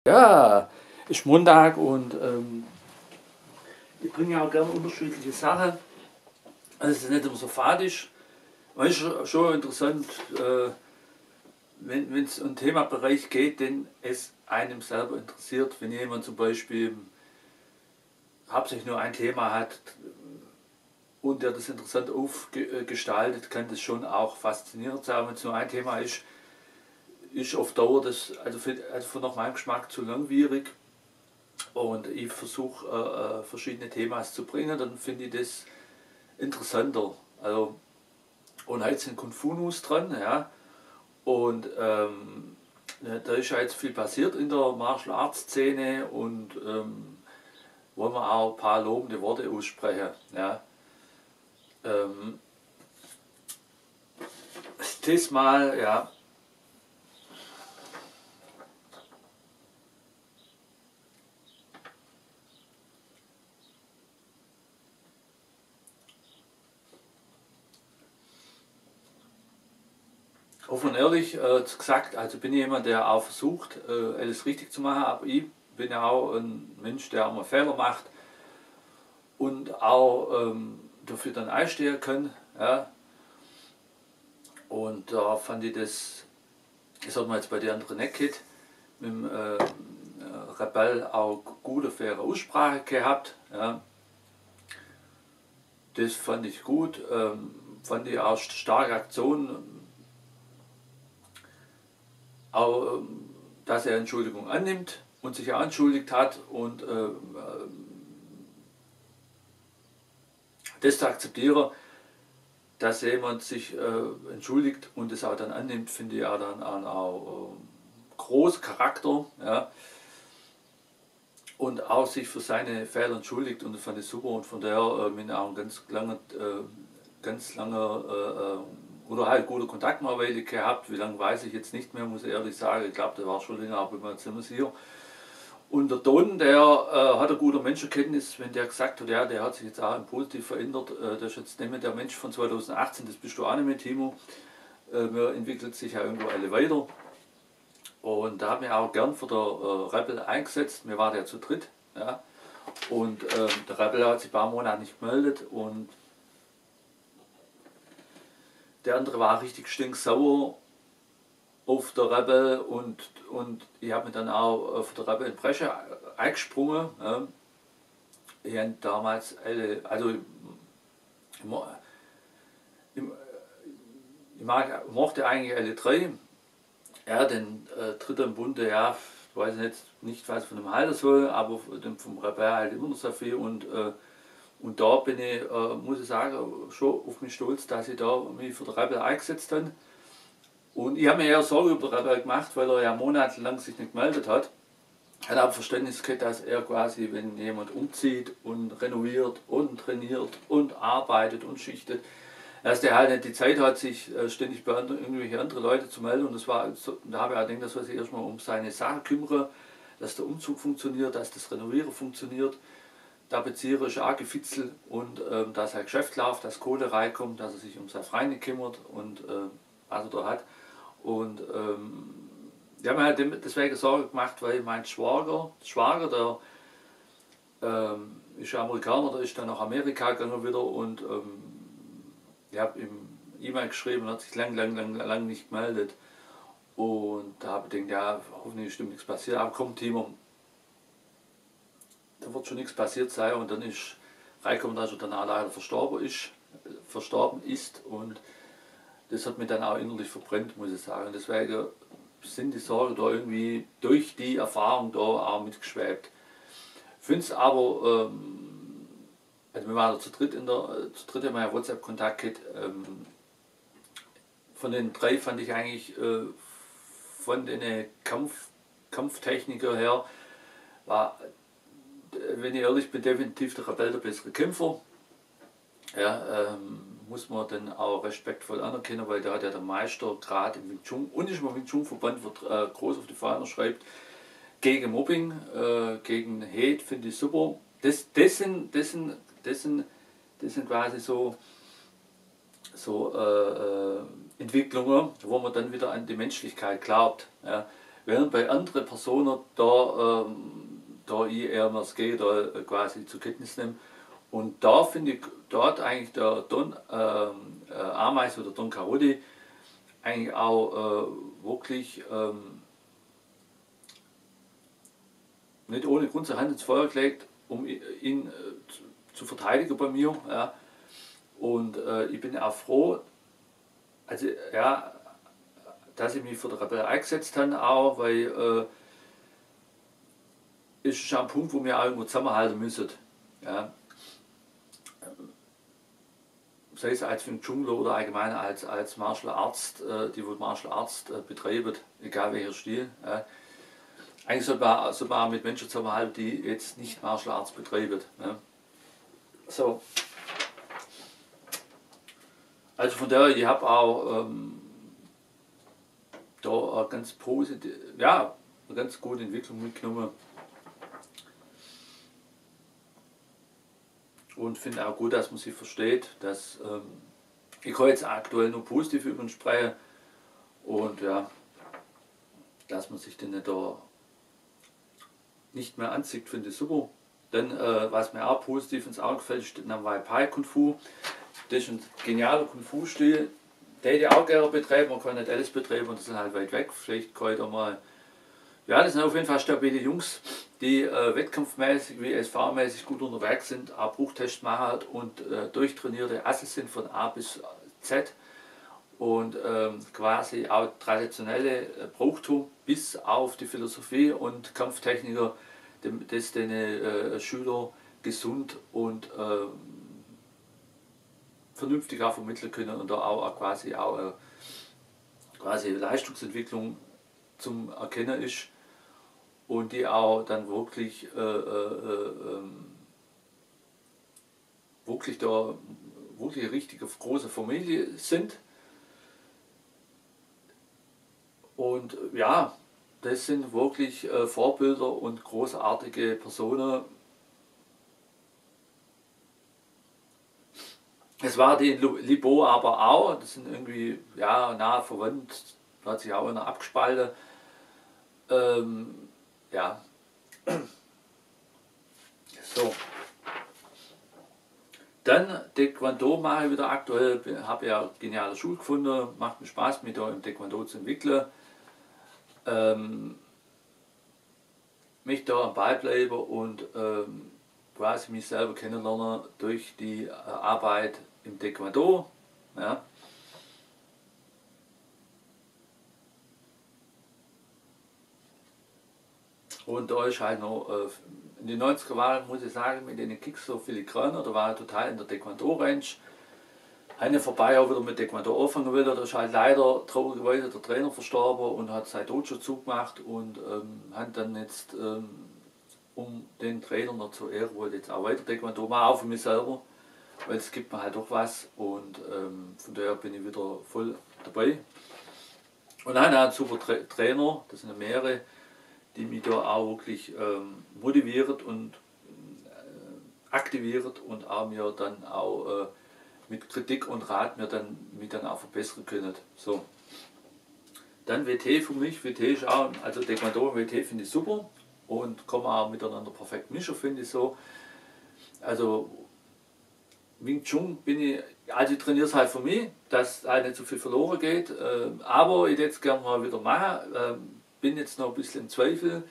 Ja, ist Montag und ich bringe ja auch gerne unterschiedliche Sachen. Also es ist nicht immer so fadisch. Aber es ist schon interessant, wenn es um einen Themabereich geht, den es einem selber interessiert. Wenn jemand zum Beispiel hauptsächlich nur ein Thema hat und der das interessant aufgestaltet, kann das schon auch faszinierend sein. Wenn es nur ein Thema ist auf Dauer das, also nach meinem Geschmack zu langwierig. Und ich versuche verschiedene Themas zu bringen, dann finde ich das interessanter. Also, und heute sind Konfunos dran, ja. Und da ist ja jetzt viel passiert in der Martial Arts Szene und wollen wir auch ein paar lobende Worte aussprechen. Ja. Das mal, ja. Offen und ehrlich gesagt, also bin ich jemand, der auch versucht, alles richtig zu machen, aber ich bin ja auch ein Mensch, der auch mal Fehler macht und auch dafür dann einstehen kann. Ja. Und da fand ich das hat man jetzt bei den anderen nicht gehabt, mit dem Rebell auch gute, faire Aussprache gehabt. Ja. Das fand ich gut, fand ich auch starke Aktion. Auch, dass er Entschuldigung annimmt und sich auch entschuldigt hat und das zu akzeptieren, dass jemand sich entschuldigt und es auch dann annimmt, finde ich auch dann auch großer Charakter, ja, und auch sich für seine Fehler entschuldigt und das fand ich super und von daher bin ich auch ganz lange oder halt guter Kontakt mal eine Weile gehabt. Wie lange weiß ich jetzt nicht mehr, muss ich ehrlich sagen. Ich glaube, der war schon länger, aber jetzt sind wir hier. Und der Don, der hat eine gute Menschenkenntnis, wenn der gesagt hat, ja, der hat sich jetzt auch positiv verändert. Der ist jetzt nicht mehr der Mensch von 2018, das bist du auch nicht mehr, Timo. Man entwickelt sich ja irgendwo alle weiter. Und da haben wir auch gern für den Rebel eingesetzt. Wir waren ja zu dritt. Ja. Und der Rebel hat sich ein paar Monate nicht gemeldet und der andere war richtig stinksauer auf der Rebel und ich habe mir dann auch auf der Rebel in Bresche eingesprungen. Ja. Ich habe damals also ich mochte eigentlich alle drei. Ja, den Dritter im Bunde, ja, ich weiß nicht was von dem halten soll, aber vom Rebell halt immer noch so viel und da bin ich, muss ich sagen, schon auf mich stolz, dass ich da mich für den Rebell eingesetzt habe. Und ich habe mir eher Sorge über den Rebell gemacht, weil er ja monatelang sich nicht gemeldet hat. Ich habe Verständnis gehabt, dass er quasi, wenn jemand umzieht und renoviert und trainiert und arbeitet und schichtet, dass der halt nicht die Zeit hat, sich ständig bei irgendwelche andere Leute zu melden. Und das war, da habe ich auch gedacht, dass er sich erstmal um seine Sache kümmere, dass der Umzug funktioniert, dass das Renovieren funktioniert. Der Bezieher ist auch gefitzelt und dass sein Geschäft läuft, dass Kohle reinkommt, dass er sich um sein Freunde kümmert und was er da hat. Und ich habe mir halt deswegen Sorge gemacht, weil mein Schwager, der ist ja Amerikaner, der ist dann nach Amerika gegangen wieder und ich habe ihm E-Mail geschrieben und hat sich lang nicht gemeldet. Und da habe ich gedacht, ja, hoffentlich stimmt nichts passiert. Aber komm, Timo, da wird schon nichts passiert sein. Und dann ist reingekommen, dass er dann auch leider verstorben ist. Und das hat mich dann auch innerlich verbrennt, muss ich sagen. Deswegen sind die Sorgen da irgendwie durch die Erfahrung da auch mitgeschwebt. Ich finde es aber, also wir waren zu dritt haben wir ja WhatsApp-Kontakt gehabt. Von den drei fand ich eigentlich von den Kampftechniker her, war, wenn ich ehrlich bin, definitiv der Rebell der bessere Kämpfer. Ja, muss man dann auch respektvoll anerkennen, weil der hat ja der Meister gerade im Wing Chun und nicht mal im Wing Chun Verband wird groß auf die Fahne schreibt, gegen Mobbing, gegen Hate, finde ich super. Das sind quasi so Entwicklungen, wo man dann wieder an die Menschlichkeit glaubt. Ja. während bei anderen Personen da ich eher mal das Gegenteil quasi zur Kenntnis nehme. Und da finde ich, dort eigentlich der Don Ameise oder Don Quixote eigentlich auch wirklich nicht ohne Grund seine Hand ins Feuer gelegt, um ihn zu verteidigen bei mir. Ja. Und ich bin auch froh, also ja, dass ich mich für die Rebellen eingesetzt habe, auch, weil ist schon ein Punkt, wo wir auch irgendwo zusammenhalten müssen. Ja. Sei es als Wing Chun oder allgemein als Martial Arts, die wohl Martial Arts betreiben, egal welcher Stil. Ja. Eigentlich sollte man auch mit Menschen zusammenhalten, die jetzt nicht Martial Arts betreiben. Ja. So. Also von daher, ich habe auch da eine ganz positive, ja, eine ganz gute Entwicklung mitgenommen. Und finde auch gut, dass man sich versteht, dass ich kann jetzt aktuell nur positiv über ihn sprechen und ja, dass man sich dann da nicht mehr anzieht, finde ich super. Dann, was mir auch positiv ins Auge gefällt, ist der Wai Pai Kung Fu. Das ist ein genialer Kung Fu Stil, den ich auch gerne betreibe. Man kann nicht alles betreiben und das ist halt weit weg. Vielleicht kann ich da mal, ja, das sind auf jeden Fall stabile Jungs, die wettkampfmäßig wie SV-mäßig gut unterwegs sind, auch Bruchtests machen und durchtrainierte Asse sind von A bis Z und quasi auch traditionelle Brauchtum bis auf die Philosophie und Kampftechniker, das den Schüler gesund und vernünftig auch vermitteln können und da auch quasi Leistungsentwicklung zum Erkennen ist und die auch dann wirklich wirklich eine richtige große Familie sind. Und ja, das sind wirklich Vorbilder und großartige Personen. Es war die Libo aber auch, das sind irgendwie ja, nahe verwandt, da hat sich auch einer abgespalten. Ja, so. Dann Taekwondo mache ich wieder aktuell, habe ja eine geniale Schule gefunden, macht mir Spaß, mich da im Taekwondo zu entwickeln. Mich da am Ball bleiben und quasi mich selber kennenlernen durch die Arbeit im Taekwondo. Ja. Und da ist halt noch, in den 90er Jahren muss ich sagen, mit den Kicks so filigraner, da war ich total in der Taekwondo-Range. Eine vorbei auch wieder mit Taekwondo anfangen will, da ist halt leider traurigerweise der Trainer verstorben und hat sein Dojo zugemacht und hat dann jetzt um den Trainer noch zu ehren, wollte jetzt auch weiter Taekwondo machen, auch für mich selber, weil es gibt mir halt doch was und von daher bin ich wieder voll dabei. Und dann hat einen super Trainer, das sind mehrere, die mich da auch wirklich motiviert und aktiviert und auch mir dann auch mit Kritik und Rat mich dann auch verbessern können. So. Dann WT für mich, WT ist auch, also Taekwondo und WT finde ich super und kann man auch miteinander perfekt mischen, finde ich so. Also Wing Chun bin ich, also ich trainiere es halt für mich, dass halt nicht so viel verloren geht, aber ich würde es gerne mal wieder machen, bin jetzt noch ein bisschen im Zweifel.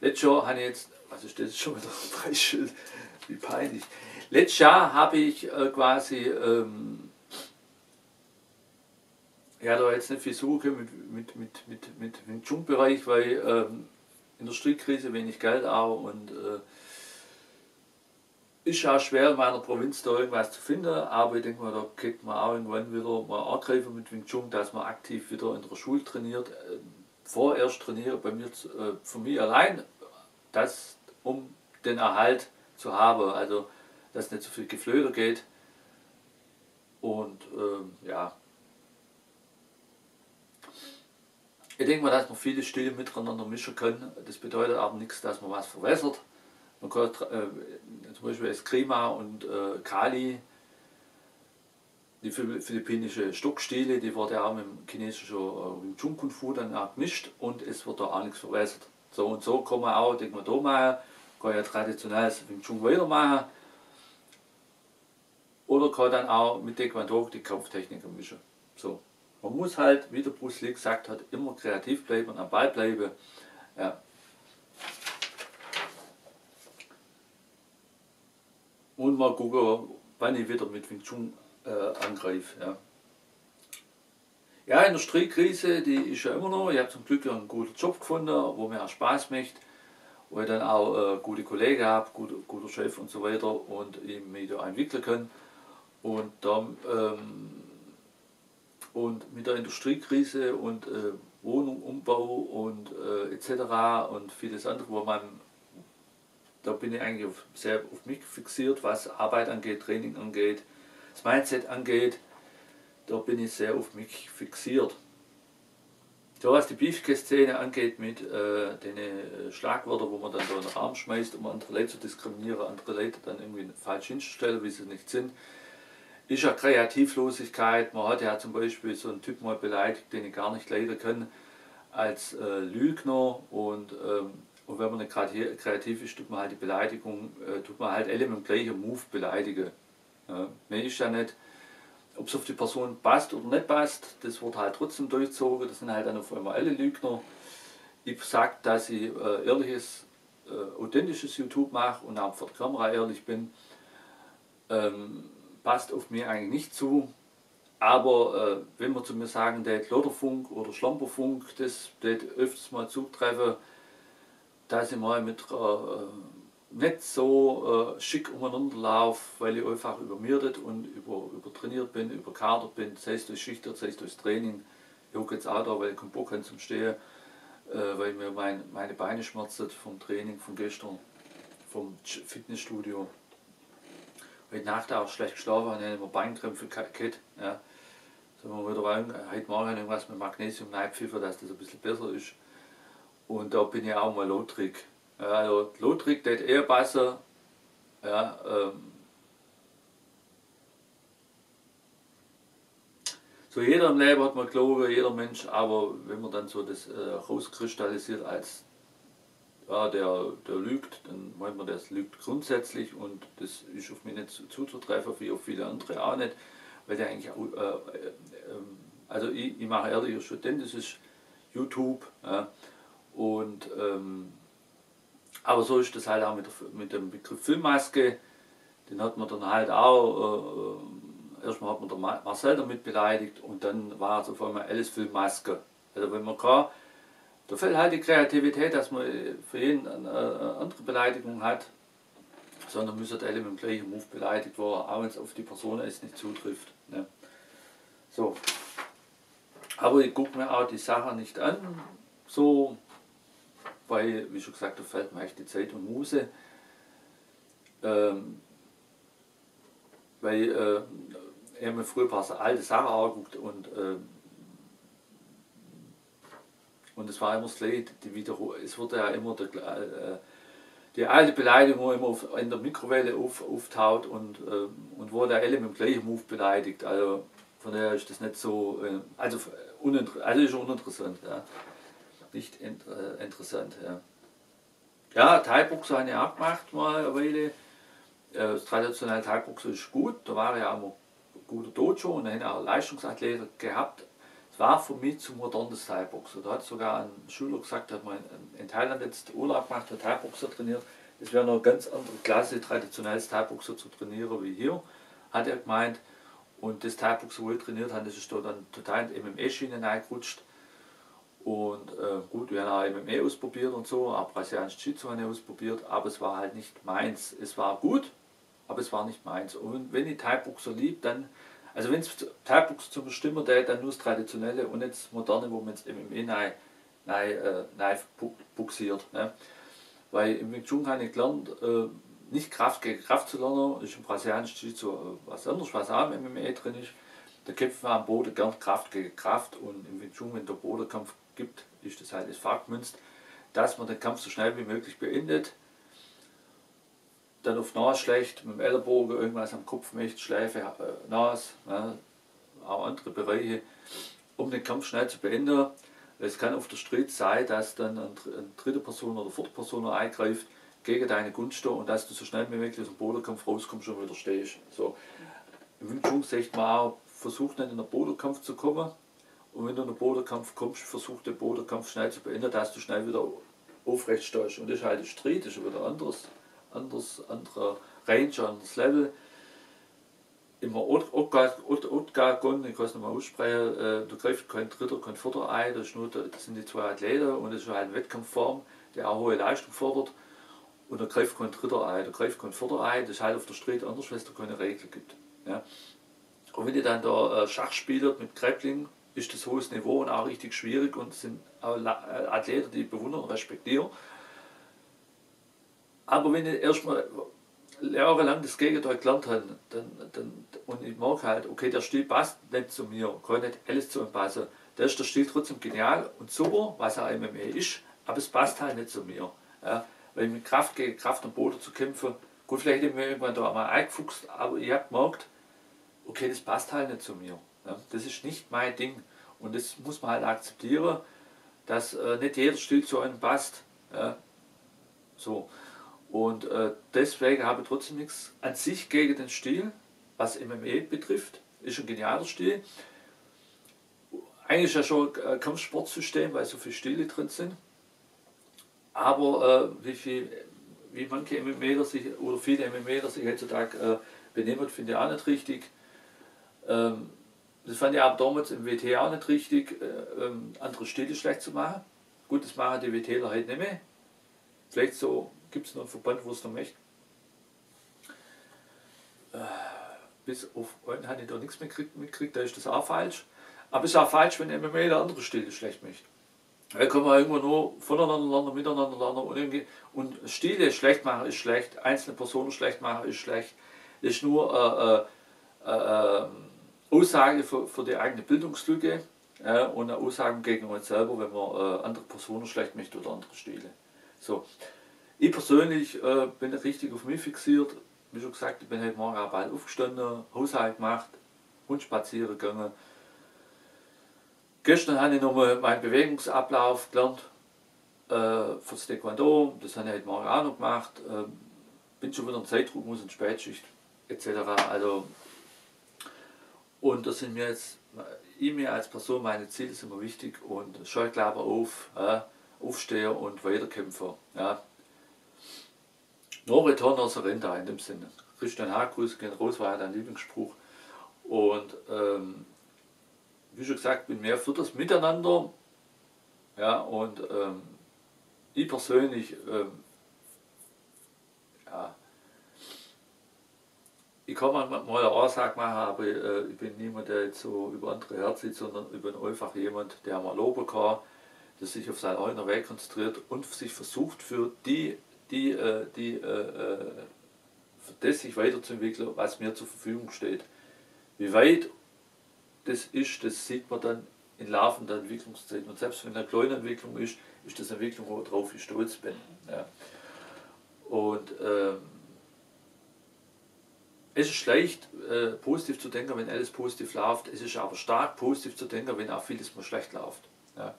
Letztes Jahr habe ich jetzt, was ist das schon wieder ein Preisschild, wie peinlich. Letztes Jahr habe ich quasi, ja, da jetzt nicht viel suchen mit Wing Chun Bereich, weil in der Strickkrise wenig Geld auch und ist auch schwer in meiner Provinz da irgendwas zu finden, aber ich denke mal, da kriegt man auch irgendwann wieder mal angreifen mit Wing Chun, dass man aktiv wieder in der Schule trainiert. Vorerst trainiere bei mir für mich allein, das um den Erhalt zu haben, also dass nicht so viel Geflöder geht und ja. Ich denke mal, dass man viele Stile miteinander mischen können, das bedeutet aber nichts, dass man was verwässert. Man kann zum Beispiel Eskrima und Kali die philippinische Stockstile, die wurde auch mit dem chinesischen Wing Chun Kung Fu dann auch gemischt und es wird da auch nichts verwässert. So und so kann man auch Taekwondo machen, kann ja traditionelles Wing Chun weitermachen oder kann dann auch mit Taekwondo die Kampftechniken mischen. So. Man muss halt, wie der Bruce Lee gesagt hat, immer kreativ bleiben und am Ball bleiben. Ja. Und mal gucken, wann ich wieder mit Wing Chun angreife. Ja. Ja, Industriekrise, die ist ja immer noch. Ich habe zum Glück einen guten Job gefunden, wo mir auch Spaß macht, wo ich dann auch gute Kollegen habe, guter Chef und so weiter und ich mich da entwickeln kann. Und, dann, und mit der Industriekrise und Wohnung, Umbau und etc. und vieles andere, da bin ich eigentlich sehr auf mich fixiert, was Arbeit angeht, Training angeht, das Mindset angeht. Da bin ich sehr auf mich fixiert. So was die Beefcake-Szene angeht mit den Schlagwörtern, wo man dann so in den Raum schmeißt, um andere Leute zu diskriminieren, andere Leute dann irgendwie falsch hinzustellen, wie sie nicht sind, ist ja Kreativlosigkeit. Man hat ja zum Beispiel so einen Typ mal beleidigt, den ich gar nicht leiden kann, als Lügner und wenn man nicht kreativ ist, tut man halt die Beleidigung, tut man halt alle mit dem gleichen Move beleidigen. Ja, mehr ist ja nicht. Ob es auf die Person passt oder nicht passt, das wird halt trotzdem durchgezogen. Das sind halt dann auf einmal alle Lügner. Ich sage, dass ich ehrliches, authentisches YouTube mache und auch vor der Kamera ehrlich bin. Passt auf mir eigentlich nicht zu. Aber wenn man zu mir sagen, der Lotterfunk oder Schlamperfunk, das öfters mal zutreffen, dass ich mal mit nicht so schick umeinander laufe, weil ich einfach übermüdet und übertrainiert bin, überkadert bin, sei es durch Schicht, sei es durch Training. Ich hocke jetzt auch da, weil ich keinen Bock habe zum Stehen, weil mir meine Beine schmerzen vom Training von gestern, vom Fitnessstudio. Heute Nacht auch schlecht geschlafen, habe ich immer Beinkrämpfe gehabt. Ja. So, heute Morgen irgendwas mit Magnesium reinpfiffen, dass das ein bisschen besser ist. Und da bin ich auch mal lotrig. Ja, also lotrig, das eher passen. Ja, so jeder im Leben hat mal gelogen, jeder Mensch, aber wenn man dann so das rauskristallisiert als ja, der lügt, dann meint man, das lügt grundsätzlich und das ist auf mich nicht zuzutreffen, wie auf viele andere auch nicht, weil der eigentlich also ich mache ehrlich schon, denn das ist YouTube. Ja, und aber so ist das halt auch mit dem Begriff Filmmaske. Den hat man dann halt auch, erstmal hat man den Marcel damit beleidigt und dann war es auf einmal alles Filmmaske. Also wenn man kann, da fällt halt die Kreativität, dass man für jeden eine andere Beleidigung hat, sondern müssen alle mit dem gleichen Move beleidigt werden, auch wenn es auf die Person es nicht zutrifft. Ne? So. Aber ich gucke mir auch die Sache nicht an, so, weil, wie schon gesagt, da fällt mir echt die Zeit und Muße. Weil ich habe mir früher ein paar alte Sachen angeguckt und es war immer das Lied, es wurde ja immer die alte Beleidigung immer in der Mikrowelle auftaucht und wurde alle mit dem gleichen Move beleidigt. Also von daher ist das nicht so, also ist uninteressant. Ja. Nicht interessant. Ja, ja, Thai-Boxer habe ich auch gemacht mal eine Weile. Das traditionelle Thai-Boxen ist gut, da war ja auch ein guter Dojo und dann auch Leistungsathleten gehabt. Es war für mich zu modernes Thai-Boxen. Da hat sogar ein Schüler gesagt, hat man in Thailand jetzt Urlaub gemacht, hat Thai-Boxer trainiert. Es wäre noch eine ganz andere Klasse, traditionelles Thai-Boxer zu trainieren wie hier, hat er gemeint. Und das Thai-Boxer, wo ich trainiert habe, das ist da dann total in die MMA-Schiene reingerutscht. Und gut, wir haben auch MMA ausprobiert und so, auch brasilianisches Jiu-Jitsu habe ich ausprobiert, aber es war halt nicht meins. Es war gut, aber es war nicht meins. Und wenn ich Thai-Boxer liebe, dann, also wenn es Thai-Boxer zu bestimmen, dann nur das Traditionelle und nicht das Moderne, wo man ins MMA boxiert. Ne? Weil im Wing Chun habe ich gelernt, nicht Kraft gegen Kraft zu lernen, das ist im brasilianischen Jiu-Jitsu was anderes, was auch im MMA drin ist. Da kämpfen wir am Boden gern Kraft gegen Kraft und im Wing Chun, wenn der Bodenkampf gibt, ist das halt das Fakt gemünzt, dass man den Kampf so schnell wie möglich beendet. Dann auf Nas schlecht, mit dem Ellenbogen irgendwas am Kopf möchte, Schläfe, Nas, ne, auch andere Bereiche, um den Kampf schnell zu beenden. Es kann auf der Strecke sein, dass dann eine dritte Person oder vierte Person eingreift gegen deine Gunst und dass du so schnell wie möglich aus dem Bodenkampf rauskommst und wieder stehst. So. Im Wing Chun sagt man auch, versuch nicht in den Bodenkampf zu kommen. Und wenn du in den Bodenkampf kommst, versuch den Bodenkampf schnell zu beenden, dass du schnell wieder aufrecht stehst. Und das ist halt ein Streit, das ist wieder anderer Range, anderes Level. Im Otgagon, ich kann es nochmal aussprechen, da greift kein Dritter, kein Vierter ein, das sind die zwei Athleten und das ist halt eine Wettkampfform, die auch hohe Leistung fordert. Und da greift kein Dritter ein, da greift kein Vierter ein, das ist halt auf der Strecke anders, weil es da keine Regel gibt. Ja. Und wenn ihr dann da Schach spielt mit Grappling, ist das hohes Niveau und auch richtig schwierig und sind auch Athleten, die ich bewundere und respektiere. Aber wenn ich erstmal jahrelang das Gegenteil gelernt habe, und ich merke halt, okay, der Stil passt nicht zu mir, kann nicht alles zu ihm passen, da ist der Stil trotzdem genial und super, was er MMA ist, aber es passt halt nicht zu mir. Ja. Weil mit Kraft gegen Kraft am Boden zu kämpfen, gut, vielleicht hätte ich mir irgendwann da einmal eingefuchst, aber ich habe gemerkt, okay, das passt halt nicht zu mir. Ja. Das ist nicht mein Ding und das muss man halt akzeptieren, dass nicht jeder Stil zu einem passt. Ja. So. Und deswegen habe ich trotzdem nichts an sich gegen den Stil, was MMA betrifft. Ist ein genialer Stil. Eigentlich ist ja schon ein Kampfsportsystem, weil so viele Stile drin sind. Aber wie manche MMAler sich oder viele MMAler sich heutzutage benehmen, finde ich auch nicht richtig. Das fand ich aber damals im WT auch nicht richtig, andere Stile schlecht zu machen. Gut, das machen die WTler heute nicht mehr. Vielleicht so gibt es noch einen Verband, wo es noch möchte. Bis auf einen habe ich da nichts mitgekriegt, da ist das auch falsch. Aber es ist auch falsch, wenn MMA der andere Stile schlecht möchte. Da kann man irgendwo nur voneinander lernen, miteinander lernen und Stile schlecht machen ist schlecht, einzelne Personen schlecht machen ist schlecht. Das ist nur Aussage für die eigene Bildungslücke und eine Aussage gegen uns selber, wenn man andere Personen schlecht möchte oder andere Stile. So. Ich persönlich bin richtig auf mich fixiert. Wie schon gesagt, ich bin heute Morgen auch bald aufgestanden, Haushalt gemacht, Hund spazieren gegangen. Gestern habe ich nochmal meinen Bewegungsablauf gelernt für das Taekwondo. Das habe ich heute Morgen auch noch gemacht. Bin schon wieder im Zeitdruck, muss in Spätschicht etc. Also, und das sind mir jetzt, mir als Person, meine Ziele sind mir wichtig und Scheuklappen auf, aufstehen und weiterkämpfen. Ja. No return, no surrender in dem Sinne. Christian H. Grüße gehen raus, war ja dein Lieblingsspruch. Und wie schon gesagt, bin mehr für das Miteinander. Ja, und ich persönlich, ja, ich kann mal eine Aussage machen, aber ich bin niemand, der jetzt so über andere herzieht, sondern ich bin einfach jemand, der mal loben kann, der sich auf seinen eigenen Weg konzentriert und sich versucht, für das sich weiterzuentwickeln, was mir zur Verfügung steht. Wie weit das ist, das sieht man dann in laufender Entwicklungszeit. Und selbst wenn eine kleine Entwicklung ist, ist das eine Entwicklung, worauf ich stolz bin. Ja. Und es ist leicht, positiv zu denken, wenn alles positiv läuft. Es ist aber stark positiv zu denken, wenn auch vieles mal schlecht läuft. Ja.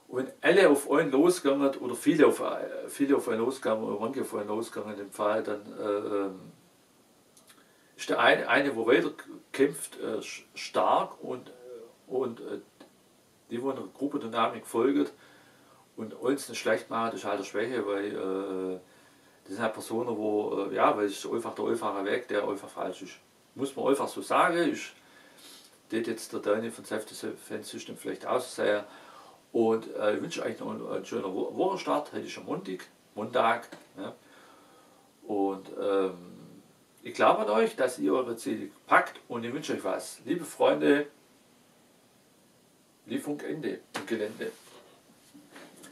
Und wenn alle auf einen losgegangen oder viele auf einen losgegangen oder manche auf einen losgegangen in dem Fall, dann ist der eine der weiter kämpft, stark und die, wo einer Gruppendynamik folgt und uns nicht schlecht machen, das ist halt eine Schwäche, weil das sind halt Personen, wo, ja, weil es ist einfach der einfache Weg, der einfach falsch ist. Muss man einfach so sagen, ist das jetzt der Daniel von Self-Defense System vielleicht aussehen. Und ich wünsche euch noch einen schönen Wochenstart, heute ist ja Montag. Ja. Und ich glaube an euch, dass ihr eure Ziele packt und ich wünsche euch was. Liebe Freunde, Lieferung Ende im Gelände.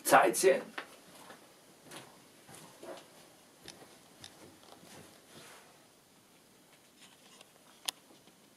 Zeit sehen.